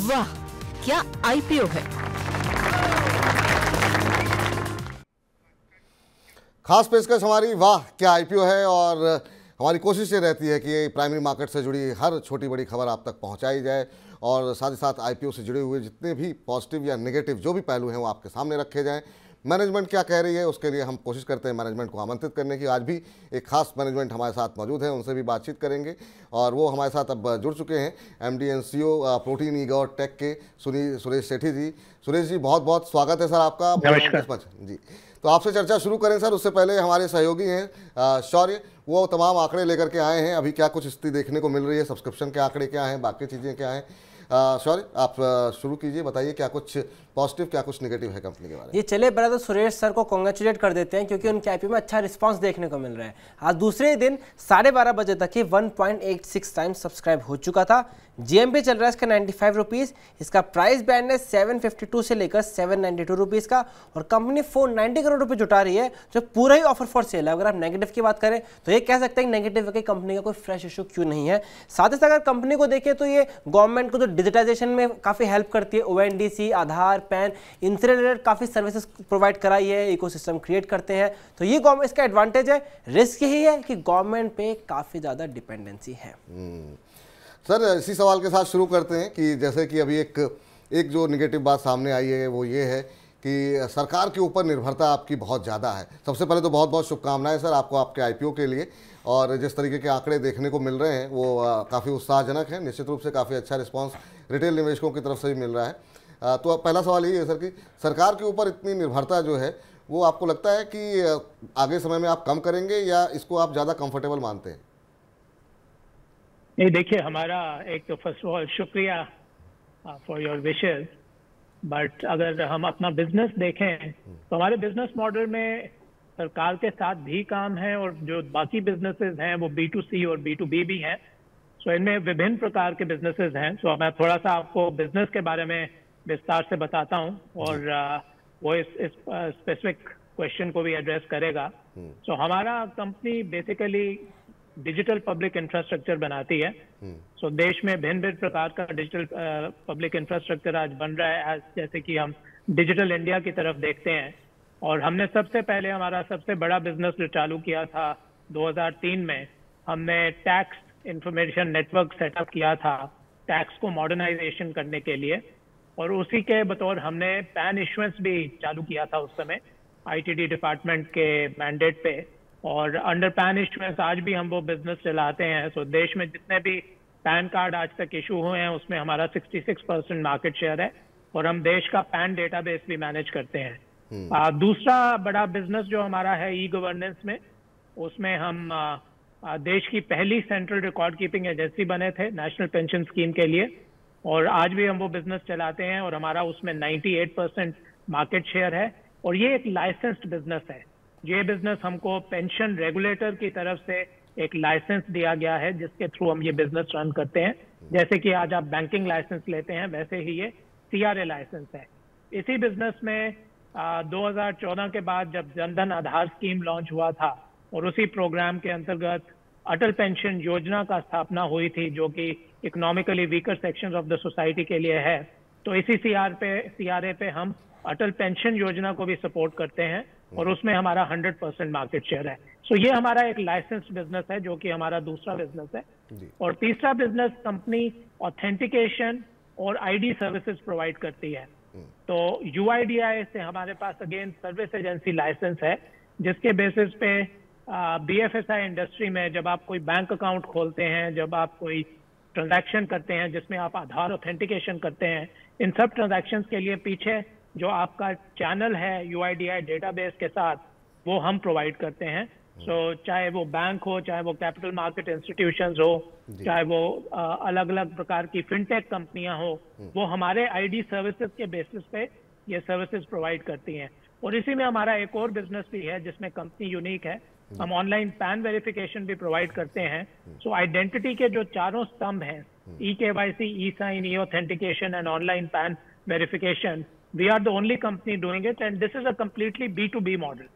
वाह क्या आईपीओ है। खास पेशकश हमारी वाह क्या आईपीओ है, और हमारी कोशिश ये रहती है कि प्राइमरी मार्केट से जुड़ी हर छोटी बड़ी खबर आप तक पहुंचाई जाए, और साथ ही साथ आईपीओ से जुड़े हुए जितने भी पॉजिटिव या नेगेटिव जो भी पहलू हैं वो आपके सामने रखे जाएं। मैनेजमेंट क्या कह रही है उसके लिए हम कोशिश करते हैं मैनेजमेंट को आमंत्रित करने की। आज भी एक खास मैनेजमेंट हमारे साथ मौजूद है, उनसे भी बातचीत करेंगे, और वो हमारे साथ अब जुड़ चुके हैं MD and CEO Protean eGov Tech के सुरेश सेठी जी। सुरेश जी बहुत बहुत स्वागत है सर आपका। नमस्कार जी, तो आपसे चर्चा शुरू करें सर, उससे पहले हमारे सहयोगी हैं शौर्य, वो तमाम आंकड़े लेकर के आए हैं। अभी क्या कुछ स्थिति देखने को मिल रही है, सब्सक्रिप्शन के आंकड़े क्या हैं, बाकी चीज़ें क्या हैं। शौर्य आप शुरू कीजिए, बताइए क्या कुछ पॉजिटिव क्या कुछ नेगेटिव है कंपनी के बारे में। ये चले पहले तो सुरेश सर को कॉन्ग्रेचुलेट कर देते हैं क्योंकि उनके आईपीओ में अच्छा रिस्पांस देखने को मिल रहा है। आज दूसरे दिन 12:30 बजे तक ही 1.86 टाइम्स सब्सक्राइब हो चुका था। जीएमपी चल रहा है इसका 95 रुपीज़, इसका प्राइस बैंड है 752 से लेकर 792 रुपीज़ का, और कंपनी 490 करोड़ रुपए जुटा रही है जो पूरा ही ऑफर फॉर सेल है। अगर आप नेगेटिव की बात करें तो ये कह सकते हैं नेगेटिव है कि कंपनी का कोई फ्रेश इशू क्यों नहीं है। साथ ही साथ अगर कंपनी को देखें तो ये गवर्नमेंट को जो डिजिटाइजेशन में काफ़ी हेल्प करती है, ओएनडीसी, आधार, पैन, इनसे रिलेटेड काफ़ी सर्विसेज प्रोवाइड कराई है, इकोसिस्टम क्रिएट करते हैं, तो ये गवर्नमेंट इसका एडवांटेज है। रिस्क यही है कि गवर्नमेंट पे काफ़ी ज़्यादा डिपेंडेंसी है। सर इसी सवाल के साथ शुरू करते हैं कि जैसे कि अभी एक जो निगेटिव बात सामने आई है वो ये है कि सरकार के ऊपर निर्भरता आपकी बहुत ज़्यादा है। सबसे पहले तो बहुत बहुत शुभकामनाएं सर आपको आपके आईपीओ के लिए, और जिस तरीके के आंकड़े देखने को मिल रहे हैं वो काफ़ी उत्साहजनक है। निश्चित रूप से काफ़ी अच्छा रिस्पांस रिटेल निवेशकों की तरफ से भी मिल रहा है। तो पहला सवाल यही है सर कि सरकार के ऊपर इतनी निर्भरता जो है वो आपको लगता है कि आगे समय में आप कम करेंगे या इसको आप ज़्यादा कंफर्टेबल मानते हैं? नहीं, देखिए हमारा एक तो फर्स्ट ऑफ ऑल शुक्रिया फॉर योर विशेस, बट अगर हम अपना बिजनेस देखें तो हमारे बिजनेस मॉडल में सरकार के साथ भी काम है, और जो बाकी बिजनेसेस हैं वो B2C और B2B भी हैं। सो इनमें विभिन्न प्रकार के बिजनेसेस हैं। सो मैं थोड़ा सा आपको बिजनेस के बारे में विस्तार से बताता हूं, और वो इस स्पेसिफिक क्वेश्चन को भी एड्रेस करेगा। सो हमारा company basically digital public infrastructure बनाती है। सो देश में भिन्न भिन्न प्रकार का डिजिटल पब्लिक इंफ्रास्ट्रक्चर आज बन रहा है, जैसे कि हम डिजिटल इंडिया की तरफ देखते हैं। और हमने सबसे पहले हमारा सबसे बड़ा बिजनेस जो चालू किया था 2003 में, हमने टैक्स इंफॉर्मेशन नेटवर्क सेटअप किया था टैक्स को मॉडर्नाइजेशन करने के लिए, और उसी के बतौर हमने पैन इशुएंस भी चालू किया था उस समय आईटीडी डिपार्टमेंट के मैंडेट पे। और अंडर पैन इशुएंस आज भी हम वो बिजनेस चलाते हैं। सो देश में जितने भी पैन कार्ड आज तक इशू हुए हैं उसमें हमारा 66% मार्केट शेयर है, और हम देश का पैन डेटाबेस भी मैनेज करते हैं। दूसरा बड़ा बिजनेस जो हमारा है ई गवर्नेंस में, उसमें हम देश की पहली सेंट्रल रिकॉर्ड कीपिंग एजेंसी बने थे नेशनल पेंशन स्कीम के लिए, और आज भी हम वो बिजनेस चलाते हैं, और हमारा उसमें 98% मार्केट शेयर है। और ये एक लाइसेंस्ड बिजनेस है। ये बिजनेस हमको पेंशन रेगुलेटर की तरफ से एक लाइसेंस दिया गया है जिसके थ्रू हम ये बिजनेस रन करते हैं। जैसे कि आज आप बैंकिंग लाइसेंस लेते हैं वैसे ही ये CRA लाइसेंस है। इसी बिजनेस में 2014 के बाद जब जनधन आधार स्कीम लॉन्च हुआ था, और उसी प्रोग्राम के अंतर्गत अटल पेंशन योजना का स्थापना हुई थी जो कि economically weaker sections of the society के लिए है, तो इसी CRA पे हम अटल पेंशन योजना को भी सपोर्ट करते हैं, और उसमें हमारा 100% मार्केट शेयर है। सो ये हमारा एक लाइसेंस्ड बिजनेस है जो कि हमारा दूसरा बिजनेस है। और तीसरा बिजनेस कंपनी ऑथेंटिकेशन और आईडी सर्विसेज प्रोवाइड करती है। तो UIDAI से हमारे पास अगेन सर्विस एजेंसी लाइसेंस है, जिसके बेसिस पे BFSI इंडस्ट्री में जब आप कोई बैंक अकाउंट खोलते हैं, जब आप कोई ट्रांजैक्शन करते हैं जिसमें आप आधार ऑथेंटिकेशन करते हैं, इन सब ट्रांजैक्शंस के लिए पीछे जो आपका चैनल है UIDAI डेटाबेस के साथ, वो हम प्रोवाइड करते हैं। सो चाहे वो बैंक हो, चाहे वो कैपिटल मार्केट इंस्टीट्यूशंस हो, चाहे वो अलग अलग प्रकार की फिनटेक कंपनियां हो, वो हमारे आईडी सर्विसेज के बेसिस पे ये सर्विसेज प्रोवाइड करती हैं। और इसी में हमारा एक और बिजनेस भी है जिसमें कंपनी यूनिक है, हम ऑनलाइन पैन वेरिफिकेशन भी प्रोवाइड करते हैं। सो आइडेंटिटी के जो चारों स्तंभ हैं, eKYC, e-sign, e-authentication and online PAN verification, we are the only company doing it, and this is a completely B2B model.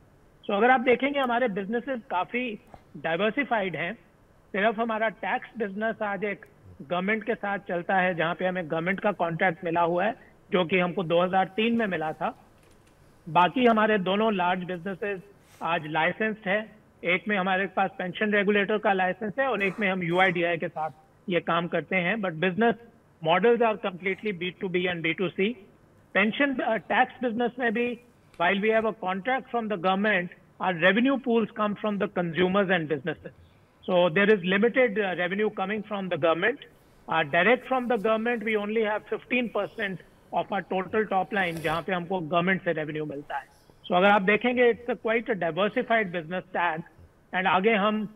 So अगर आप देखेंगे हमारे बिजनेसेस काफी डाइवर्सिफाइड हैं। सिर्फ हमारा टैक्स बिजनेस आज एक गवर्नमेंट के साथ चलता है, जहां पे हमें गवर्नमेंट का कॉन्ट्रैक्ट मिला हुआ है जो कि हमको 2003 में मिला था। बाकी हमारे दोनों लार्ज बिजनेसेस आज लाइसेंस्ड है। एक में हमारे पास पेंशन रेगुलेटर का लाइसेंस है और एक में हम UIDAI के साथ ये काम करते हैं। But business models are completely B2B and B2C। Pension tax business में भी while we have a contract from the government, our revenue pools come from the consumers and businesses. So there is limited revenue coming from the government. Direct from the government, we only have 15% of our total top line, जहाँ पे हमको government से revenue मिलता है। So अगर आप देखेंगे, it's quite a diversified business tag, and आगे हम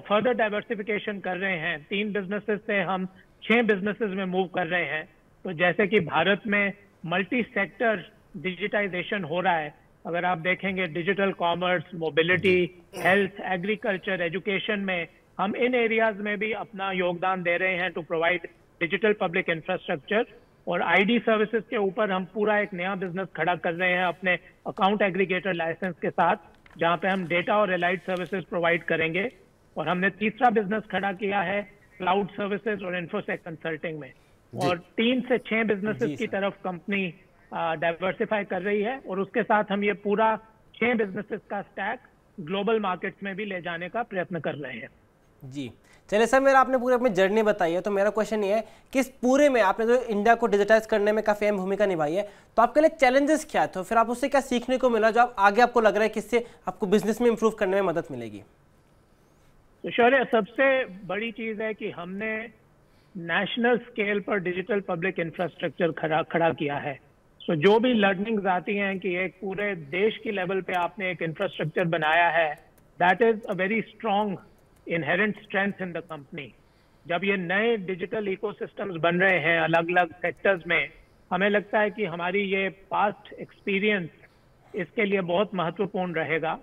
further diversification कर रहे हैं। 3 businesses से हम 6 businesses में move कर रहे हैं। तो जैसे कि भारत में मल्टी सेक्टर डिजिटाइजेशन हो रहा है, अगर आप देखेंगे digital commerce, mobility, health, agriculture, education में हम इन एरियाज में भी अपना योगदान दे रहे हैं to provide digital public infrastructure. और आईडी सर्विसेज के ऊपर हम पूरा एक नया बिजनेस खड़ा कर रहे हैं अपने अकाउंट एग्रीगेटर लाइसेंस के साथ, जहां पे हम डेटा और एलाइड सर्विसेज प्रोवाइड करेंगे। और हमने तीसरा बिजनेस खड़ा किया है क्लाउड सर्विसेज और इन्फोसेक कंसल्टिंग में। और 3 से 6 बिजनेसेस की तरफ कंपनी डाइवर्सिफाई कर रही है, और उसके साथ हम ये पूरा 6 बिजनेसेस का स्टैक ग्लोबल मार्केट्स में भी ले जाने का प्रयत्न कर रहे हैं। जी चलिए सर, मेरा आपने पूरी अपनी जर्नी बताई है, तो मेरा क्वेश्चन ये है कि इस पूरे में आपने जो इंडिया को डिजिटाइज करने में काफ़ी अहम भूमिका निभाई है, तो आपके लिए चैलेंजेस क्या थे, फिर आप उससे क्या सीखने को मिला जो आप आगे आपको लग रहा है कि इससे आपको बिजनेस में इंप्रूव करने में मदद मिलेगी? तो शौर्य, सबसे बड़ी चीज़ है कि हमने नेशनल स्केल पर डिजिटल पब्लिक इंफ्रास्ट्रक्चर खड़ा किया है। सो जो भी लर्निंग्स आती हैं कि एक पूरे देश की लेवल पे आपने एक इंफ्रास्ट्रक्चर बनाया है, that is a very strong inherent strength in the company. जब ये नए डिजिटल इकोसिस्टम्स बन रहे हैं अलग अलग सेक्टर्स में, हमें लगता है कि हमारी ये पास्ट एक्सपीरियंस इसके लिए बहुत महत्वपूर्ण रहेगा।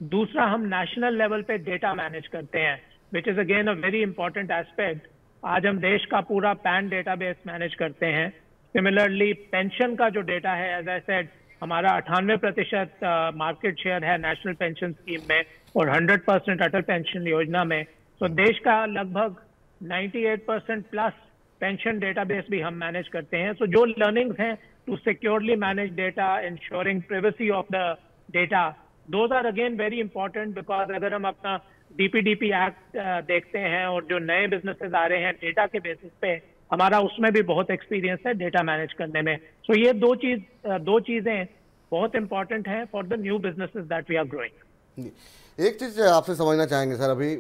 दूसरा, हम नेशनल लेवल पे डेटा मैनेज करते हैं, which is again a very important aspect. आज हम देश का पूरा पैन डेटाबेस मैनेज करते हैं। सिमिलरली पेंशन का जो डेटा है, एज आई सेड, हमारा 98% मार्केट शेयर है नेशनल पेंशन स्कीम में और 100% अटल पेंशन योजना में। तो देश का लगभग 98% प्लस पेंशन डेटाबेस भी हम मैनेज करते हैं। सो जो लर्निंग्स हैं to securely manage data, ensuring privacy of the data, those are again very important. Because अगर हम अपना DPDP एक्ट देखते हैं और जो नए बिजनेसेस आ रहे हैं डेटा के बेसिस पे, हमारा उसमें भी बहुत एक्सपीरियंस है डेटा मैनेज करने में। सो ये दो चीजें बहुत इंपॉर्टेंट हैं for the new businesses that we are growing. एक चीज़ आपसे समझना चाहेंगे सर, अभी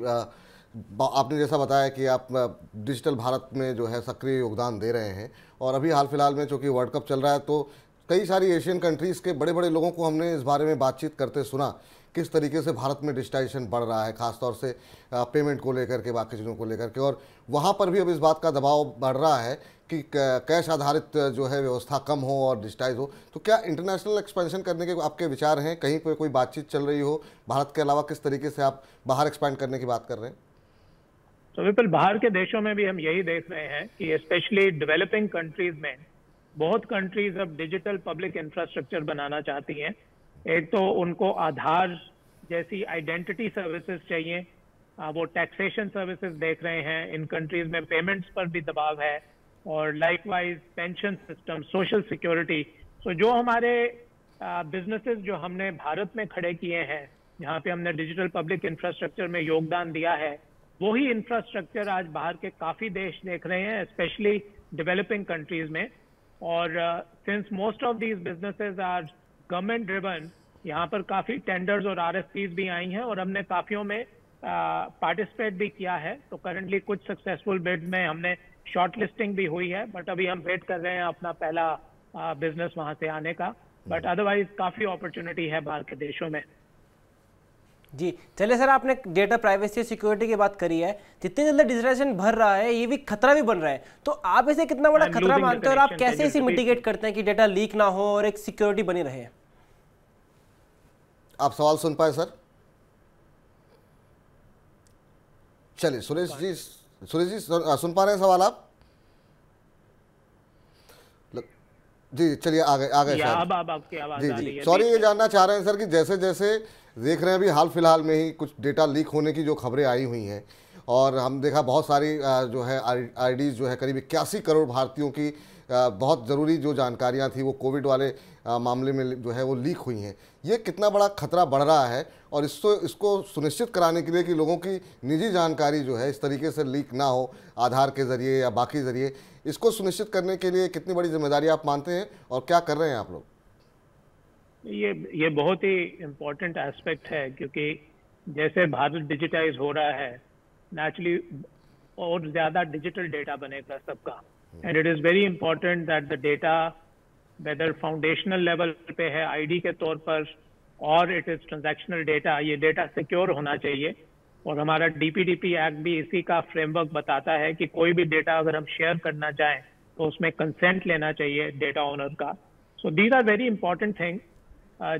आपने जैसा बताया कि आप डिजिटल भारत में जो है सक्रिय योगदान दे रहे हैं, और अभी हाल फिलहाल में चूँकि वर्ल्ड कप चल रहा है, तो कई सारी एशियन कंट्रीज़ के बड़े बड़े लोगों को हमने इस बारे में बातचीत करते सुना किस तरीके से भारत में डिजिटाइजेशन बढ़ रहा है, खासतौर से पेमेंट को लेकर के, बाकी चीज़ों को लेकर के। और वहाँ पर भी अब इस बात का दबाव बढ़ रहा है कि कैश आधारित जो है व्यवस्था कम हो और डिजिटाइज हो। तो क्या इंटरनेशनल एक्सपेंशन करने के आपके विचार हैं? कहीं कोई बातचीत चल रही हो भारत के अलावा? किस तरीके से आप बाहर एक्सपेंड करने की बात कर रहे हैं? तो विपुल, बाहर के देशों में भी हम यही देख रहे हैं कि स्पेशली डेवलपिंग कंट्रीज में बहुत कंट्रीज अब डिजिटल पब्लिक इंफ्रास्ट्रक्चर बनाना चाहती हैं। एक तो उनको आधार जैसी आइडेंटिटी सर्विसेज चाहिए, वो टैक्सेशन सर्विसेज देख रहे हैं। इन कंट्रीज में पेमेंट्स पर भी दबाव है, और likewise pension system, social security. So जो हमारे बिजनेसेस जो हमने भारत में खड़े किए हैं, जहाँ पे हमने डिजिटल पब्लिक इंफ्रास्ट्रक्चर में योगदान दिया है, वही इंफ्रास्ट्रक्चर आज बाहर के काफ़ी देश देख रहे हैं, स्पेशली डेवलपिंग कंट्रीज में। और since most of these businesses are government driven, यहाँ पर काफ़ी टेंडर्स और RFPs भी आई हैं और हमने काफ़ियों में पार्टिसिपेट भी किया है। तो करंटली कुछ सक्सेसफुल बिड्स में हमने शॉर्ट लिस्टिंग भी हुई है, बट अभी हम वेट कर रहे हैं अपना पहला बिजनेस वहाँ से आने का। बट अदरवाइज काफ़ी अपॉर्चुनिटी है बाहर के देशों में। जी चलिए सर, आपने डेटा प्राइवेसी और सिक्योरिटी की बात करी है। जितनी जल्दी डिजिटाइजेशन बढ़ रहा है, ये भी खतरा भी बन रहा है, तो आप इसे कितना बड़ा खतरा मानते हैं और आप कैसे इसे मिटिगेट करते हैं कि डेटा लीक ना हो और एक सिक्योरिटी बनी रहे? आप सवाल सुन पाए सर? चलिए सुरेश जी सुन पा रहे हैं सवाल आप? जी चलिए आ गए सर। अब आपकी आवाज आ रही है। सॉरी, ये जानना चाह रहे हैं सर कि जैसे जैसे देख रहे हैं अभी हाल फिलहाल में ही कुछ डेटा लीक होने की जो खबरें आई हुई हैं, और हम देखा बहुत सारी जो है आईडीज़ जो है करीब 81 करोड़ भारतीयों की बहुत ज़रूरी जो जानकारियां थी वो कोविड वाले मामले में जो है वो लीक हुई हैं। ये कितना बड़ा खतरा बढ़ रहा है और इसको सुनिश्चित कराने के लिए कि लोगों की निजी जानकारी जो है इस तरीके से लीक ना हो आधार के ज़रिए या बाकी ज़रिए, इसको सुनिश्चित करने के लिए कितनी बड़ी जिम्मेदारी आप मानते हैं और क्या कर रहे हैं आप लोग? ये बहुत ही इम्पोर्टेंट एस्पेक्ट है, क्योंकि जैसे भारत डिजिटाइज हो रहा है, नेचुरली और ज़्यादा डिजिटल डेटा बनेगा सबका, and it is very important that the data whether foundational level पे है आईडी के तौर पर और इट इज़ ट्रांजैक्शनल डेटा, ये डेटा सिक्योर होना चाहिए। और हमारा डीपीडीपी एक्ट भी इसी का फ्रेमवर्क बताता है कि कोई भी डेटा अगर हम शेयर करना चाहें तो उसमें कंसेंट लेना चाहिए डेटा ओनर का। So these are very important thing.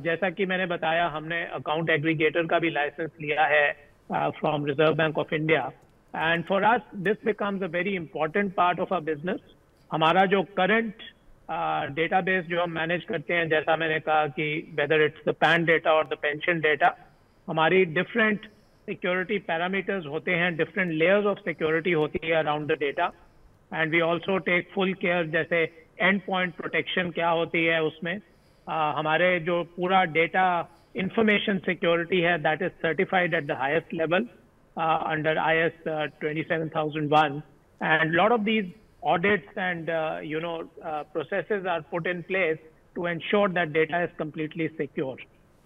जैसा कि मैंने बताया, हमने अकाउंट एग्रीगेटर का भी लाइसेंस लिया है from Reserve Bank of India, and for us this becomes a very important part of our business. हमारा जो करंट डेटाबेस जो हम मैनेज करते हैं, जैसा मैंने कहा कि whether it's the PAN data और द पेंशन डेटा, हमारी डिफरेंट सिक्योरिटी पैरामीटर्स होते हैं, डिफरेंट लेयर्स ऑफ सिक्योरिटी होती है around the data, and we also take full care, जैसे एंड पॉइंट प्रोटेक्शन क्या होती है उसमें। हमारे जो पूरा डेटा इंफॉर्मेशन सिक्योरिटी है that is certified at the highest level under IS 27001, and lot of these audits and processes are put in place to ensure that data is completely secure.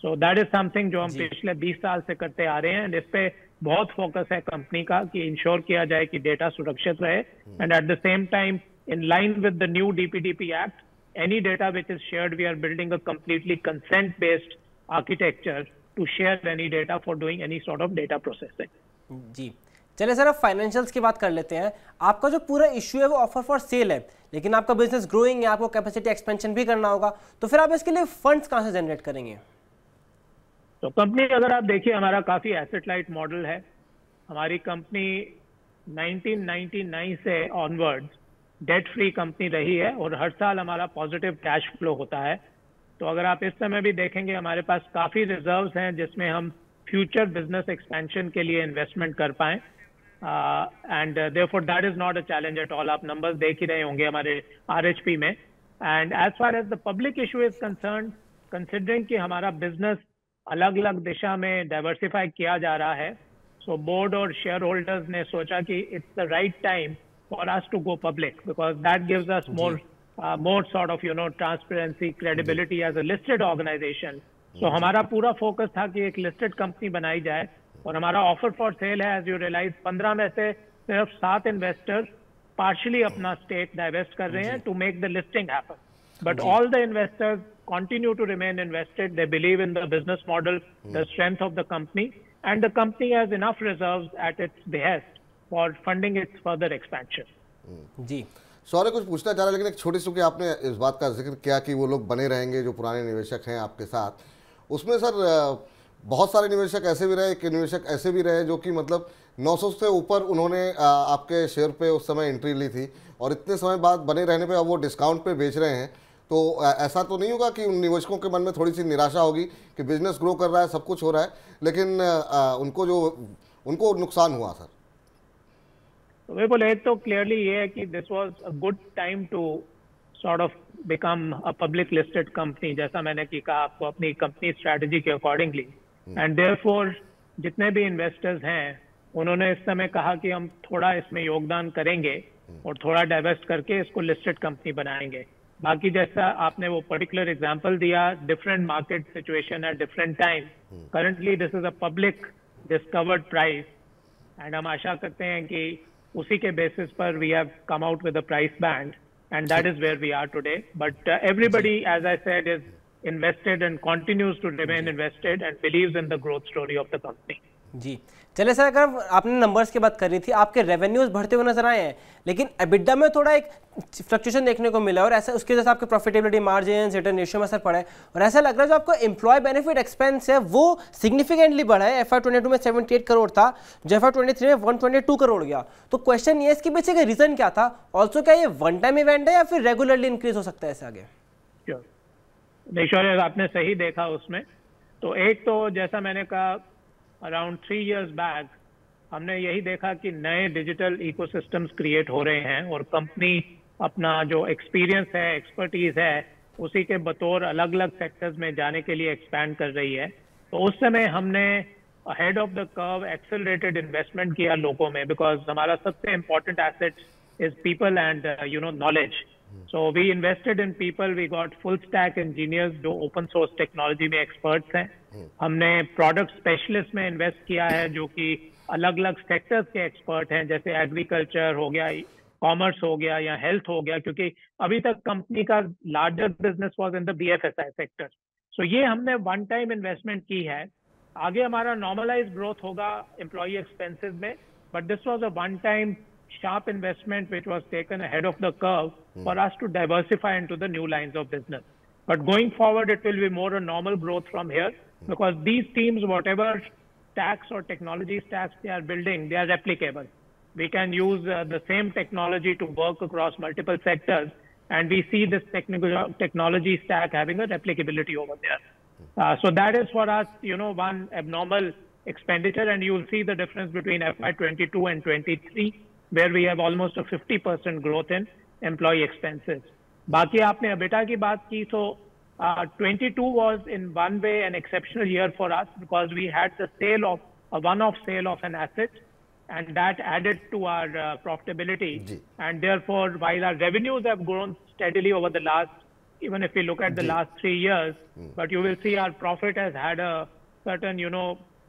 So that is something जो हम पिछले 20 साल से करते आ रहे हैं, and इस पे बहुत फोकस है कंपनी का कि इंश्योर किया जाए कि डेटा सुरक्षित रहे, and at the same time in line with the new DPDP Act, any data which is shared, we are building a completely consent-based architecture to share any data for doing any sort of data processing. जी चलिए sir, अब financials की बात कर लेते हैं। आपका जो पूरा इश्यू है वो ऑफर फॉर सेल है, लेकिन आपका बिजनेस ग्रोइंग है, आपको कैपेसिटी एक्सपेंशन भी करना होगा, तो फिर आप इसके लिए फंड्स कहाँ से जनरेट करेंगे? तो कंपनी अगर आप देखिए, हमारा काफ़ी एसेट लाइट मॉडल है। हमारी कंपनी 1999 से ऑनवर्ड्स डेट फ्री कंपनी रही है और हर साल हमारा पॉजिटिव कैश फ्लो होता है। तो अगर आप इस समय भी देखेंगे, हमारे पास काफ़ी रिजर्व्स हैं जिसमें हम फ्यूचर बिजनेस एक्सपेंशन के लिए इन्वेस्टमेंट कर पाएं, and therefore that is not a challenge at all. आप नंबर्स देख ही रहे होंगे हमारे RHP में। And as far as the public issue is concern, considering कि हमारा बिजनेस अलग अलग दिशा में डाइवर्सिफाई किया जा रहा है, सो बोर्ड और शेयर होल्डर्स ने सोचा कि it's the right time for us to go public, because that gives us more sort of transparency, credibility as a listed organization. So हमारा पूरा फोकस था कि एक लिस्टेड कंपनी बनाई जाए, और हमारा ऑफर फॉर सेल है, एज यू रियलाइज 15 में से सिर्फ 7 इन्वेस्टर्स पार्शियली अपना स्टेक डाइवेस्ट कर रहे हैं to make the listing happen, but all the investors continue to remain invested. They believe in the business model, the strength of the company, and the company has enough reserves at its behest for funding its further expansion. जी सौरभ कुछ पूछना चाह रहा है, लेकिन एक छोटी सी कि आपने इस बात का जिक्र किया कि वो लोग बने रहेंगे जो पुराने निवेशक हैं आपके साथ, उसमें सर बहुत सारे निवेशक ऐसे भी रहे, एक निवेशक ऐसे भी रहे जो कि मतलब 900 से ऊपर उन्होंने आपके शेयर पे उस समय एंट्री ली थी, और इतने समय बाद बने रहने पे अब वो डिस्काउंट पे बेच रहे हैं। तो ऐसा तो नहीं होगा कि उन निवेशकों के मन में थोड़ी सी निराशा होगी कि बिजनेस ग्रो कर रहा है, सब कुछ हो रहा है, लेकिन उनको नुकसान हुआ सर? तो वे बोले, एक तो क्लियरली ये है कि this was a good time to sort of become a public listed company, जैसा मैंने कहा आपको अपनी कंपनी स्ट्रेटजी के अकॉर्डिंगली, एंड देयरफॉर जितने भी इन्वेस्टर्स हैं उन्होंने इस समय कहा कि हम थोड़ा इसमें योगदान करेंगे और थोड़ा डाइवेस्ट करके इसको लिस्टेड कंपनी बनाएंगे। बाकी जैसा आपने वो पर्टिकुलर एग्जांपल दिया, different market situation at different time, currently this is a public discovered price, and हम आशा करते हैं कि उसी के बेसिस पर we have come out with a price band, and that is where we are today. But everybody, as I said, is invested and continues to remain invested and believes in the growth story of the company. जी चलिए sir, अगर आपने numbers की बात करी थी, आपके revenues बढ़ते हुए नजर आए हैं, लेकिन EBITDA में थोड़ा एक फ्लक्चुएशन देखने को मिला, और ऐसा उसकी वजह से आपके प्रॉफिटेबिलिटी, मार्जिन, रिटर्न रेशियो में असर पड़ा है, और ऐसा लग रहा है जो आपका एम्प्लॉय बेनिफिट एक्सपेंस है वो सिग्निफिकेंटली बढ़ा है। FY22 में 78 करोड़ था, जो FY23 में 122 करोड़ गया। तो क्वेश्चन ये, इसके पीछे का रीजन क्या था? ऑल्सो क्या ये वन टाइम इवेंट है या फिर रेगुलरली इंक्रीज हो सकता है ऐसे आगे? नहीं, आपने सही देखा उसमें। तो एक तो जैसा मैंने कहा, अराउंड 3 years बैक हमने यही देखा कि नए डिजिटल इकोसिस्टम्स क्रिएट हो रहे हैं और कंपनी अपना जो एक्सपीरियंस है, एक्सपर्टीज है, उसी के बतौर अलग अलग सेक्टर्स में जाने के लिए एक्सपैंड कर रही है। तो उस समय हमने head of the curve accelerated investment किया लोगों में, बिकॉज हमारा सबसे important asset is people and knowledge. So we invested in people, we got full stack engineers जो ओपन सोर्स टेक्नोलॉजी में एक्सपर्ट्स हैं। हमने प्रोडक्ट स्पेशलिस्ट में इन्वेस्ट किया है जो कि अलग अलग सेक्टर्स के एक्सपर्ट हैं, जैसे एग्रीकल्चर हो गया, कॉमर्स हो गया या हेल्थ हो गया, क्योंकि अभी तक कंपनी का larger business was in the BFSI sector. So ये हमने वन टाइम इन्वेस्टमेंट की है। आगे हमारा नॉर्मलाइज ग्रोथ होगा एम्प्लॉय एक्सपेंसेस में, but this was a one time sharp investment which was taken ahead of the curve for us to diversify into the new lines of business. But going forward, it will be more a normal growth from here, because these teams, whatever stacks or technology stacks they are building, they are replicable. We can use the same technology to work across multiple sectors, and we see this technology stack having a replicability over there. So that is for us, one abnormal expenditure, and you will see the difference between FY22 and 23. where we have almost a 50% growth in employee expenses. बाकी आपने EBITDA की बात की, so 22 was in one way an exceptional year for us, because we had the sale of a one-off sale of an asset, and that added to our profitability. And therefore, while our revenues have grown steadily over the last, even if we look at the last 3 years, but you will see our profit has had a certain,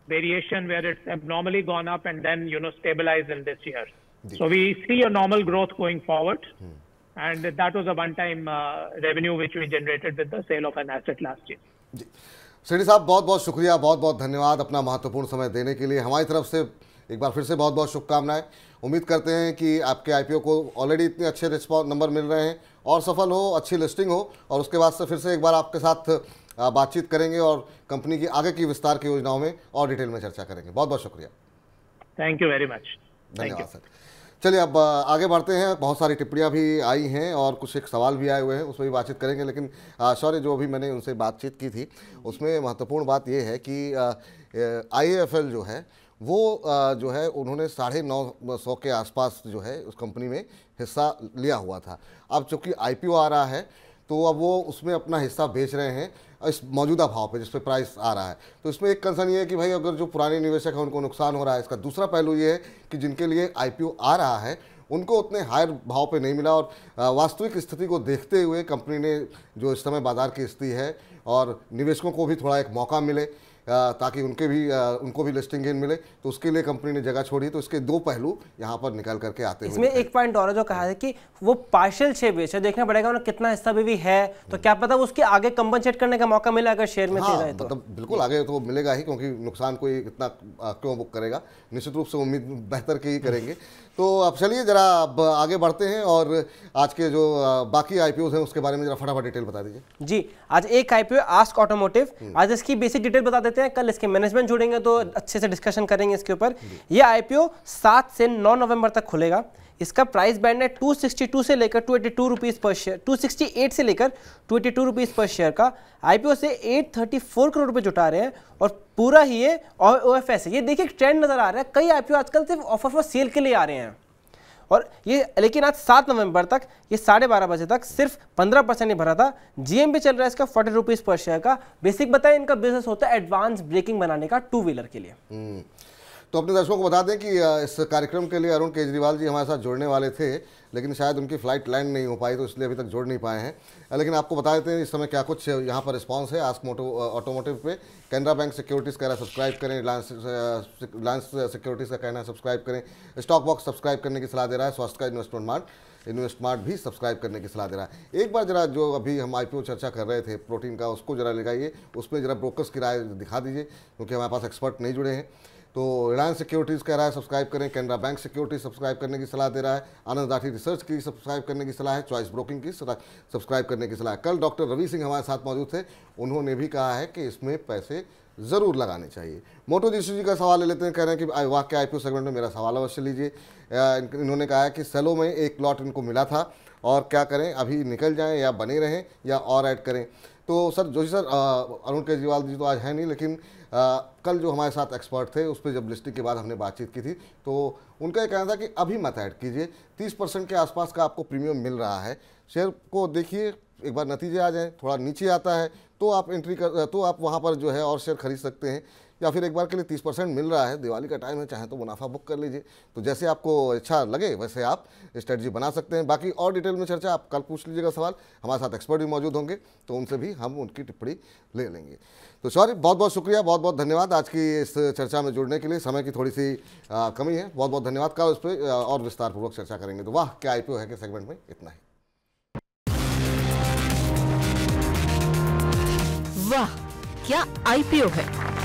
variation where it's abnormally gone up and then, stabilized in this year. So we see a normal growth going forward, and that was a one-time revenue which we generated with the sale of an asset last year. जी सेठी साहब, बहुत बहुत शुक्रिया, बहुत बहुत धन्यवाद अपना महत्वपूर्ण समय देने के लिए। हमारी तरफ से एक बार फिर से बहुत बहुत शुभकामनाएं। उम्मीद करते हैं कि आपके IPO को ऑलरेडी इतने अच्छे रिस्पॉन्स नंबर मिल रहे हैं और सफल हो, अच्छी लिस्टिंग हो, और उसके बाद से फिर से एक बार आपके साथ बातचीत करेंगे और कंपनी की आगे की विस्तार की योजनाओं में और डिटेल में चर्चा करेंगे। बहुत बहुत शुक्रिया। Thank you very much. धन्यवाद सर। चलिए अब आगे बढ़ते हैं। बहुत सारी टिप्पणियां भी आई हैं और कुछ एक सवाल भी आए हुए हैं, उसमें भी बातचीत करेंगे। लेकिन शौर्य, जो अभी मैंने उनसे बातचीत की थी उसमें महत्वपूर्ण बात ये है कि IAFL जो है वो जो है उन्होंने 950 के आसपास जो है उस कंपनी में हिस्सा लिया हुआ था। अब चूँकि IPO आ रहा है तो अब वो उसमें अपना हिस्सा बेच रहे हैं इस मौजूदा भाव पे जिस पे प्राइस आ रहा है। तो इसमें एक कंसर्न ये है कि भाई अगर जो पुराने निवेशक हैं उनको नुकसान हो रहा है। इसका दूसरा पहलू ये है कि जिनके लिए IPO आ रहा है उनको उतने हायर भाव पे नहीं मिला, और वास्तविक स्थिति को देखते हुए कंपनी ने जो इस समय बाजार की स्थिति है और निवेशकों को भी थोड़ा एक मौका मिले ताकि उनको भी लिस्टिंग गेन मिले, तो उसके लिए कंपनी ने जगह छोड़ी। तो इसके दो पहलू यहाँ पर निकल करके आते हैं। इसमें एक पॉइंट और है जो कहा है कि वो पार्शियल शेयर बेच है, देखना पड़ेगा उन्हें कितना हिस्सा भी है, तो क्या पता उसके आगे कंपनसेट करने का मौका मिला अगर शेयर में तेज आए तो। मतलब बिल्कुल आगे तो मिलेगा ही, क्योंकि नुकसान कोई इतना क्यों बुक करेगा, निश्चित रूप से उम्मीद बेहतर की ही करेंगे। तो अब चलिए जरा अब आगे बढ़ते हैं और आज के जो बाकी IPOs हैं उसके बारे में जरा फटाफट डिटेल बता दीजिए। जी, आज एक IPO आस्क ऑटोमोटिव, आज इसकी बेसिक डिटेल बता देते हैं, कल इसके मैनेजमेंट जुड़ेंगे तो अच्छे से डिस्कशन करेंगे इसके ऊपर। ये IPO 7 से 9 नवंबर तक खुलेगा। इसका प्राइस बैंड है 262 से लेकर 282 रुपीज़ पर शेयर, 268 से लेकर 282 रुपीज़ पर शेयर का। IPO से 834 करोड़ रुपए जुटा रहे हैं और पूरा ही ये OFS है। ये देखिए ट्रेंड नजर आ रहा है, कई IPO आजकल सिर्फ ऑफर फॉर सेल के लिए आ रहे हैं और ये, लेकिन आज 7 नवंबर तक ये 12:30 बजे तक सिर्फ 15% ही भरा था। GMB चल रहा है इसका 40 रुपीज़ पर शेयर का। बेसिक बताएं, इनका बिजनेस होता है एडवांस ब्रेकिंग बनाने का 2 व्हीलर के लिए। तो अपने दर्शकों को बता दें कि इस कार्यक्रम के लिए अरुण केजरीवाल जी हमारे साथ जुड़ने वाले थे, लेकिन शायद उनकी फ्लाइट लैंड नहीं हो पाई तो इसलिए अभी तक जुड़ नहीं पाए हैं। लेकिन आपको बता देते हैं इस समय क्या कुछ यहाँ पर रिस्पांस है आस्क ऑटोमोटिव पे। कैनरा बैंक सिक्योरिटीज़ कह रहा है सब्सक्राइब करें, रिलायंस सिक्योरिटीज़ का कहना है सब्सक्राइब करें, स्टॉक बॉक्स सब्सक्राइब करने की सलाह दे रहा है, स्वास्थ्य का इन्वेस्टमार्ट भी सब्सक्राइब करने की सलाह दे रहा है। एक बार जरा जो अभी हम IPO चर्चा कर रहे थे प्रोटीन का, उसको जरा लगाइए, उसमें जरा ब्रोकर्स की राय दिखा दीजिए, क्योंकि हमारे पास एक्सपर्ट नहीं जुड़े हैं। तो रिलायंस सिक्योरिटीज़ कह रहा है सब्सक्राइब करें, कैनरा बैंक सिक्योरिटीज सब्सक्राइब करने की सलाह दे रहा है, आनंद राठी रिसर्च की सब्सक्राइब करने की सलाह है, चॉइस ब्रोकिंग की सब्सक्राइब करने की सलाह है। कल डॉक्टर रवि सिंह हमारे साथ मौजूद थे, उन्होंने भी कहा है कि इसमें पैसे ज़रूर लगाने चाहिए। मोटो जी का सवाल ले लेते हैं, कह रहे हैं कि वाकई IPO सेगमेंट में मेरा सवाल अवश्य लीजिए। इन्होंने कहा है कि सेलो में एक लॉट इनको मिला था और क्या करें, अभी निकल जाएं या बने रहें या और ऐड करें। तो सर जोशी सर, अरुण केजरीवाल जी तो आज है नहीं, लेकिन कल जो हमारे साथ एक्सपर्ट थे उस पर जब लिस्टिंग के बाद हमने बातचीत की थी तो उनका ये कहना था कि अभी मत ऐड कीजिए, 30% के आसपास का आपको प्रीमियम मिल रहा है, शेयर को देखिए, एक बार नतीजे आ जाएं, थोड़ा नीचे आता है तो आप एंट्री कर, तो आप वहाँ पर जो है और शेयर खरीद सकते हैं, या फिर एक बार के लिए 30% मिल रहा है, दिवाली का टाइम है, चाहे तो मुनाफा बुक कर लीजिए। तो जैसे आपको अच्छा लगे वैसे आप स्ट्रेटजी बना सकते हैं। बाकी और डिटेल में चर्चा आप कल पूछ लीजिएगा सवाल, हमारे साथ एक्सपर्ट भी मौजूद होंगे तो उनसे भी हम उनकी टिप्पणी ले लेंगे। तो सॉरी, बहुत बहुत शुक्रिया, बहुत बहुत धन्यवाद आज की इस चर्चा में जुड़ने के लिए। समय की थोड़ी सी कमी है, बहुत बहुत धन्यवाद। कल उस पर और विस्तारपूर्वक चर्चा करेंगे। तो वाह क्या IPO है के सेगमेंट में इतना ही। वाह क्या IPO है।